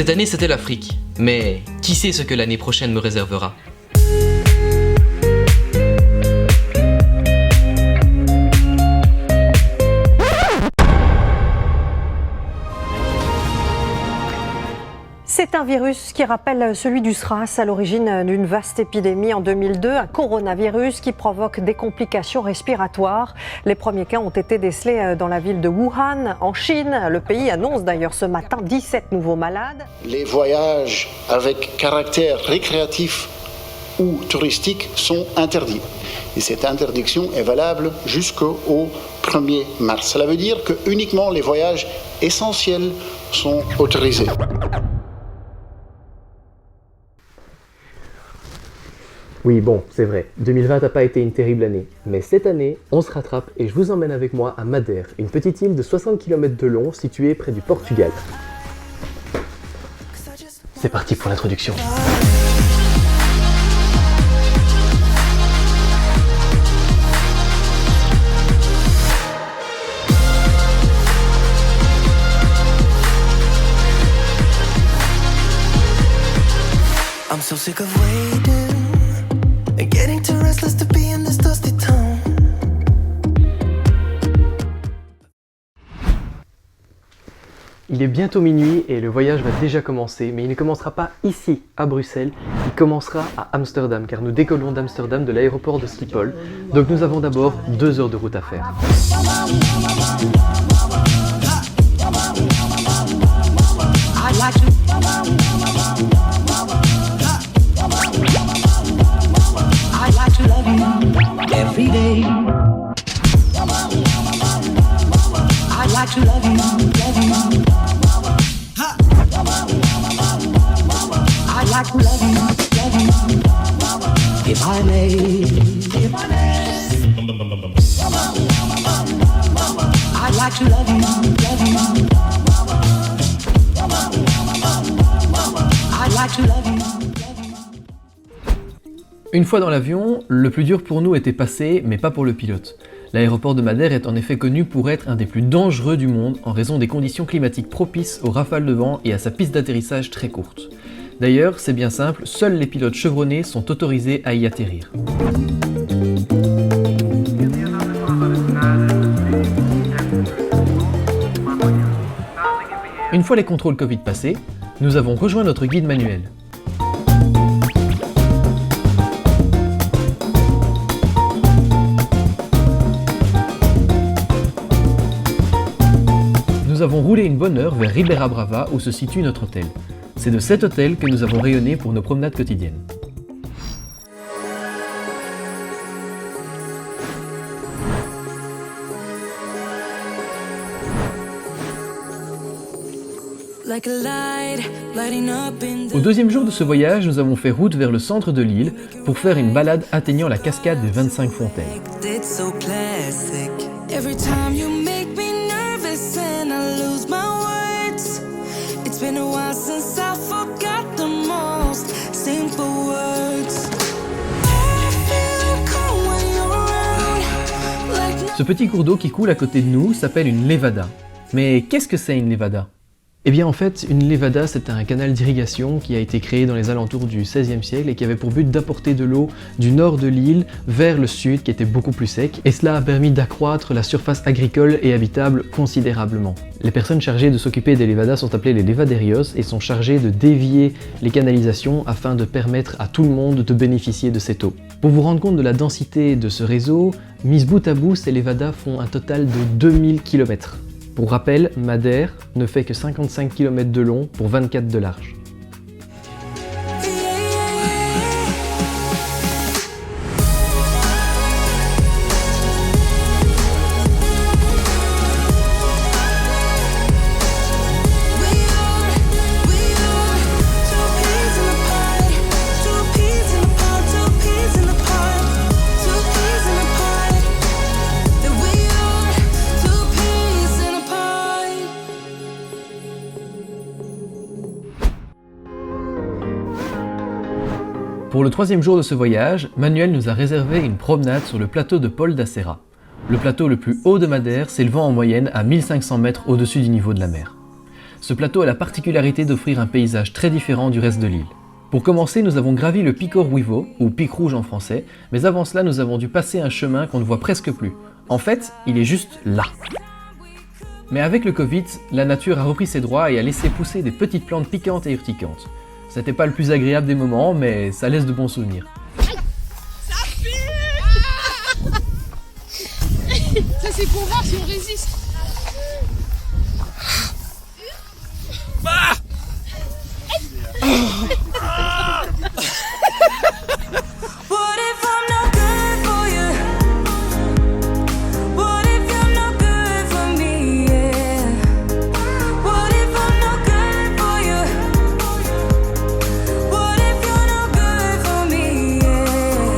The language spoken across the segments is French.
Cette année, c'était l'Afrique, mais qui sait ce que l'année prochaine me réservera? C'est un virus qui rappelle celui du SRAS à l'origine d'une vaste épidémie en 2002, un coronavirus qui provoque des complications respiratoires. Les premiers cas ont été décelés dans la ville de Wuhan, en Chine. Le pays annonce d'ailleurs ce matin 17 nouveaux malades. Les voyages avec caractère récréatif ou touristique sont interdits. Et cette interdiction est valable jusqu'au 1er mars. Cela veut dire que uniquement les voyages essentiels sont autorisés. Oui, bon, c'est vrai, 2020 n'a pas été une terrible année, mais cette année, on se rattrape et je vous emmène avec moi à Madère, une petite île de 60 km de long située près du Portugal. C'est parti pour l'introduction. I'm so sick of waiting. Getting too restless to be in this dusty town. Il est bientôt minuit et le voyage va déjà commencer, mais il ne commencera pas ici, à Bruxelles, il commencera à Amsterdam, car nous décollons d'Amsterdam de l'aéroport de Schiphol, donc nous avons d'abord 2 heures de route à faire. Every day I'd like to love you, I'd like to love you, if I may, I'd like to love you, I'd like to love you. Une fois dans l'avion, le plus dur pour nous était passé, mais pas pour le pilote. L'aéroport de Madère est en effet connu pour être un des plus dangereux du monde en raison des conditions climatiques propices aux rafales de vent et à sa piste d'atterrissage très courte. D'ailleurs, c'est bien simple, seuls les pilotes chevronnés sont autorisés à y atterrir. Une fois les contrôles Covid passés, nous avons rejoint notre guide Manuel. Nous avons roulé une bonne heure vers Ribeira Brava où se situe notre hôtel. C'est de cet hôtel que nous avons rayonné pour nos promenades quotidiennes. Au deuxième jour de ce voyage, nous avons fait route vers le centre de l'île pour faire une balade atteignant la cascade des 25 fontaines. Ce petit cours d'eau qui coule à côté de nous s'appelle une levada. Mais qu'est-ce que c'est une levada ? Eh bien en fait, une levada c'est un canal d'irrigation qui a été créé dans les alentours du XVIe siècle et qui avait pour but d'apporter de l'eau du nord de l'île vers le sud qui était beaucoup plus sec, et cela a permis d'accroître la surface agricole et habitable considérablement. Les personnes chargées de s'occuper des levadas sont appelées les levaderios et sont chargées de dévier les canalisations afin de permettre à tout le monde de bénéficier de cette eau. Pour vous rendre compte de la densité de ce réseau, mis bout à bout, ces levadas font un total de 2000 km. Pour rappel, Madère ne fait que 55 km de long pour 24 de large. Pour le troisième jour de ce voyage, Manuel nous a réservé une promenade sur le plateau de Pol da Serra, le plateau le plus haut de Madère s'élevant en moyenne à 1500 mètres au-dessus du niveau de la mer. Ce plateau a la particularité d'offrir un paysage très différent du reste de l'île. Pour commencer, nous avons gravi le Pic Orwivo, ou Pic Rouge en français, mais avant cela, nous avons dû passer un chemin qu'on ne voit presque plus. En fait, il est juste là. Mais avec le Covid, la nature a repris ses droits et a laissé pousser des petites plantes piquantes et urticantes. C'était pas le plus agréable des moments, mais ça laisse de bons souvenirs. Ça c'est pour voir si on résiste. What if I'm not good for you? What if you're not good for me? Yeah. What if I'm not good for you? What if you're not good for me? Yeah.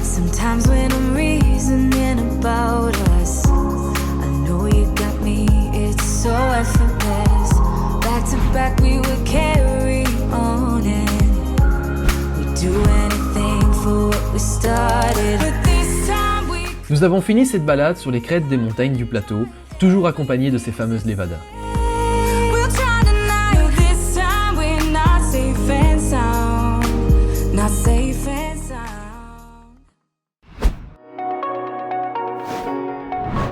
Sometimes when I'm reasoning about us, I know you got me. It's so effortless. Back to back, we would carry on and we'd do anything for what we started. But this time we Nous avons fini cette balade sur les crêtes des montagnes du plateau, toujours accompagnés de ces fameuses lévadas. will try tonight. This time we're not safe and sound. Not safe and sound.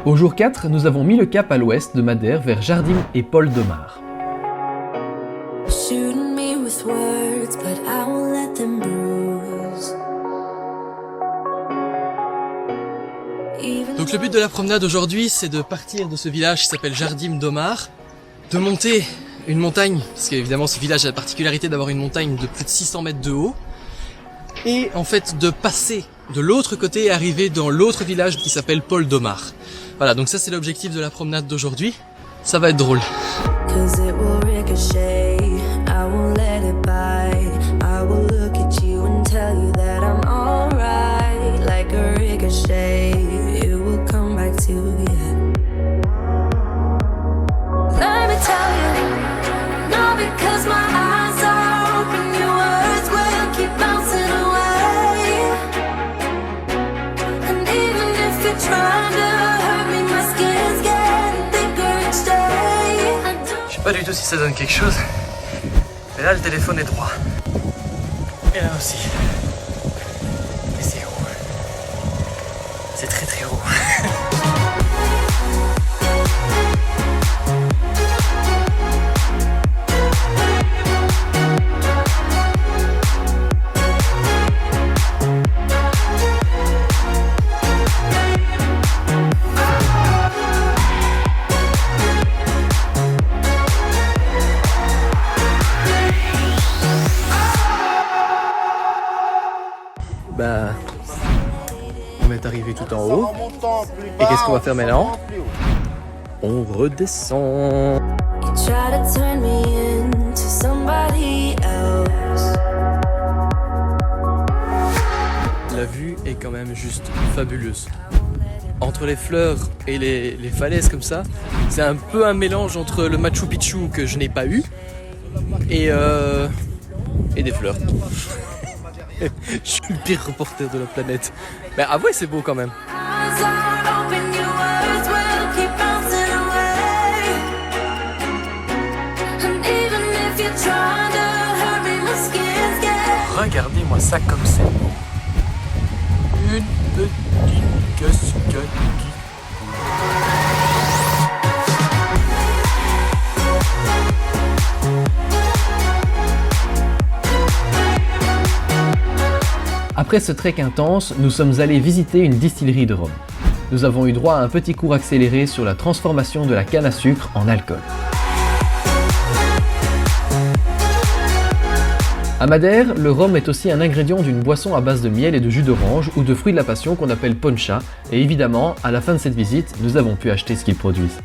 Au jour 4, nous avons mis le cap à l'ouest de Madère vers Jardim et Paul de Mar. Shooting me with words, but I won't let them bruise. Even Donc le but de la promenade aujourd'hui, c'est de partir de ce village qui s'appelle Jardim Domar, de monter une montagne, parce qu'évidemment ce village a la particularité d'avoir une montagne de plus de 600 mètres de haut, et en fait de passer de l'autre côté et arriver dans l'autre village qui s'appelle Paul Domar. Voilà, donc ça c'est l'objectif de la promenade d'aujourd'hui, ça va être drôle. 'cause it will ricochet. I won't let it bite. I will look at you and tell you that I'm alright. Like a ricochet, it will come back to you. Let me tell you, no, because my eyes are open, your words will keep bouncing away. And even if you're trying to hurt me, my skin's getting thicker each day. Je sais pas du tout si ça donne quelque chose, mais là le téléphone est droit. Et là aussi. Mais c'est haut. C'est très très haut. Bah, on est arrivé tout en haut. Et qu'est-ce qu'on va faire maintenant? On redescend. You try to turn me into somebody else. La vue est quand même juste fabuleuse. Entre les fleurs et les falaises comme ça, c'est un peu un mélange entre le Machu Picchu que je n'ai pas eu et des fleurs. Je suis le pire reporter de la planète. Mais avouez, c'est beau quand même. Eyes are open, your words will keep bouncing away. And even if you're trying to hurt me, my skin's getting. Regardez-moi ça comme c'est beau. Une petite cascade qui Après ce trek intense, nous sommes allés visiter une distillerie de rhum. Nous avons eu droit à un petit cours accéléré sur la transformation de la canne à sucre en alcool. À Madère, le rhum est aussi un ingrédient d'une boisson à base de miel et de jus d'orange ou de fruits de la passion qu'on appelle poncha, et évidemment, à la fin de cette visite, nous avons pu acheter ce qu'ils produisent.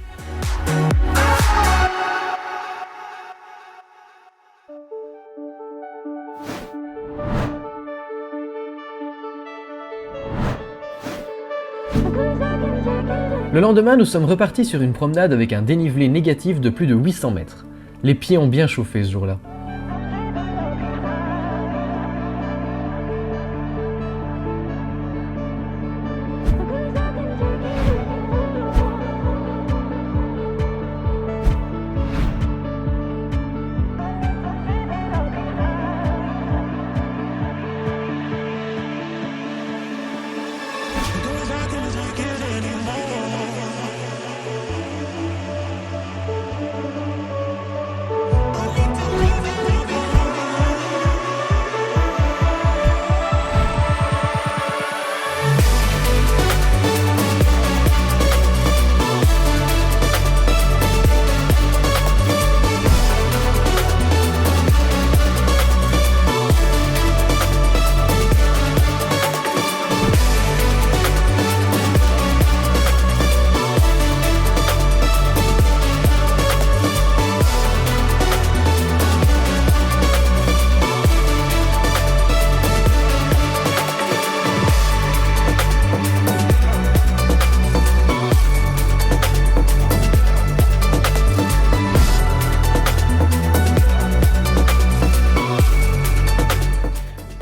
Le lendemain, nous sommes repartis sur une promenade avec un dénivelé négatif de plus de 800 mètres. Les pieds ont bien chauffé ce jour-là.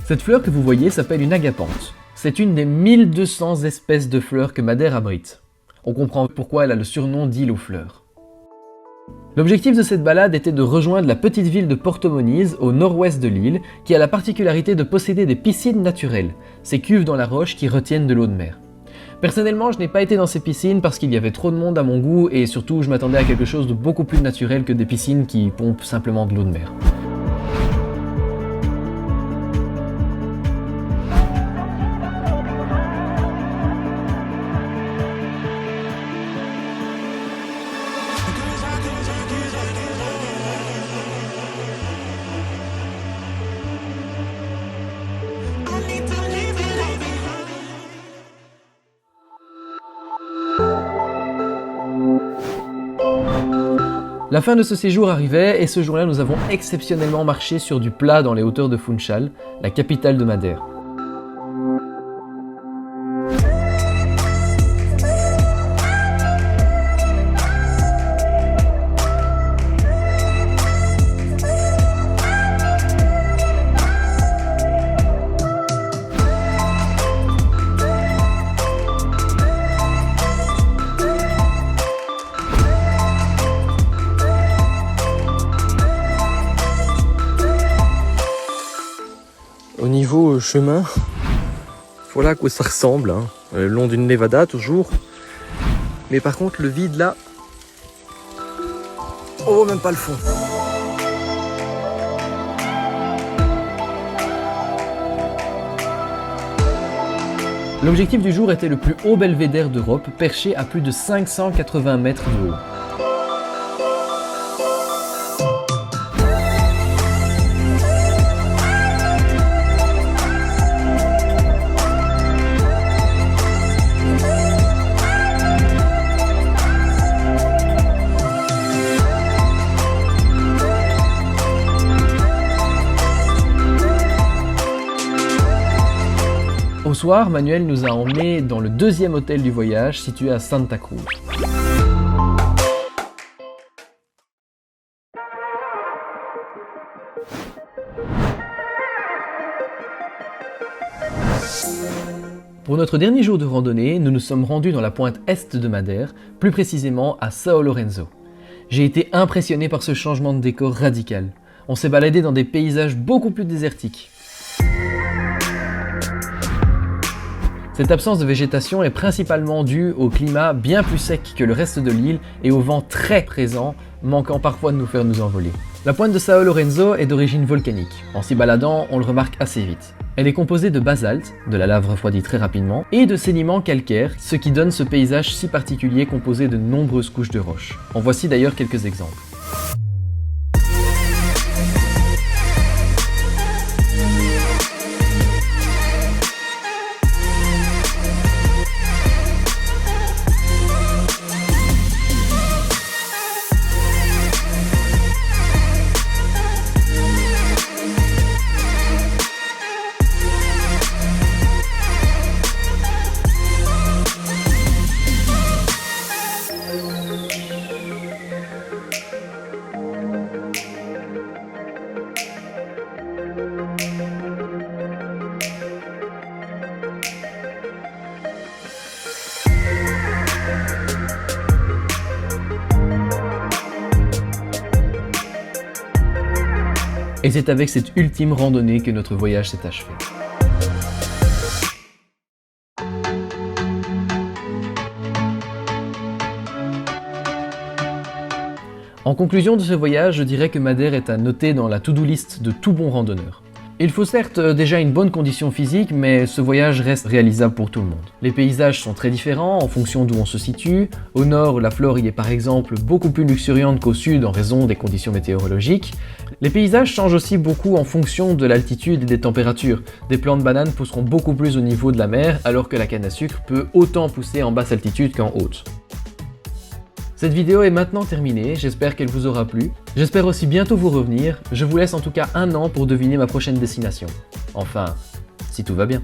Cette fleur que vous voyez s'appelle une agapanthe. C'est une des 1200 espèces de fleurs que Madère abrite. On comprend pourquoi elle a le surnom d'île aux fleurs. L'objectif de cette balade était de rejoindre la petite ville de Porto Moniz, au nord-ouest de l'île, qui a la particularité de posséder des piscines naturelles, ces cuves dans la roche qui retiennent de l'eau de mer. Personnellement, je n'ai pas été dans ces piscines parce qu'il y avait trop de monde à mon goût et surtout je m'attendais à quelque chose de beaucoup plus naturel que des piscines qui pompent simplement de l'eau de mer. La fin de ce séjour arrivait et ce jour-là nous avons exceptionnellement marché sur du plat dans les hauteurs de Funchal, la capitale de Madère. Au niveau chemin, voilà à quoi ça ressemble, hein. Le long d'une Nevada toujours. Mais par contre le vide là, oh même pas le fond. L'objectif du jour était le plus haut belvédère d'Europe, perché à plus de 580 mètres de haut. Au soir, Manuel nous a emmenés dans le deuxième hôtel du voyage, situé à Santa Cruz. Pour notre dernier jour de randonnée, nous nous sommes rendus dans la pointe est de Madère, plus précisément à São Lourenço. J'ai été impressionné par ce changement de décor radical. On s'est baladé dans des paysages beaucoup plus désertiques. Cette absence de végétation est principalement due au climat bien plus sec que le reste de l'île et au vent très présent, manquant parfois de nous faire nous envoler. La pointe de São Lourenço est d'origine volcanique. En s'y baladant, on le remarque assez vite. Elle est composée de basalte, de la lave refroidie très rapidement, et de sédiments calcaires, ce qui donne ce paysage si particulier composé de nombreuses couches de roches. En voici d'ailleurs quelques exemples. Et c'est avec cette ultime randonnée que notre voyage s'est achevé. En conclusion de ce voyage, je dirais que Madère est à noter dans la to-do list de tout bon randonneur. Il faut certes déjà une bonne condition physique, mais ce voyage reste réalisable pour tout le monde. Les paysages sont très différents en fonction d'où on se situe. Au nord, la flore y est par exemple beaucoup plus luxuriante qu'au sud en raison des conditions météorologiques. Les paysages changent aussi beaucoup en fonction de l'altitude et des températures. Des plants de bananes pousseront beaucoup plus au niveau de la mer, alors que la canne à sucre peut autant pousser en basse altitude qu'en haute. Cette vidéo est maintenant terminée, j'espère qu'elle vous aura plu. J'espère aussi bientôt vous revenir, je vous laisse en tout cas 1 an pour deviner ma prochaine destination. Enfin, si tout va bien.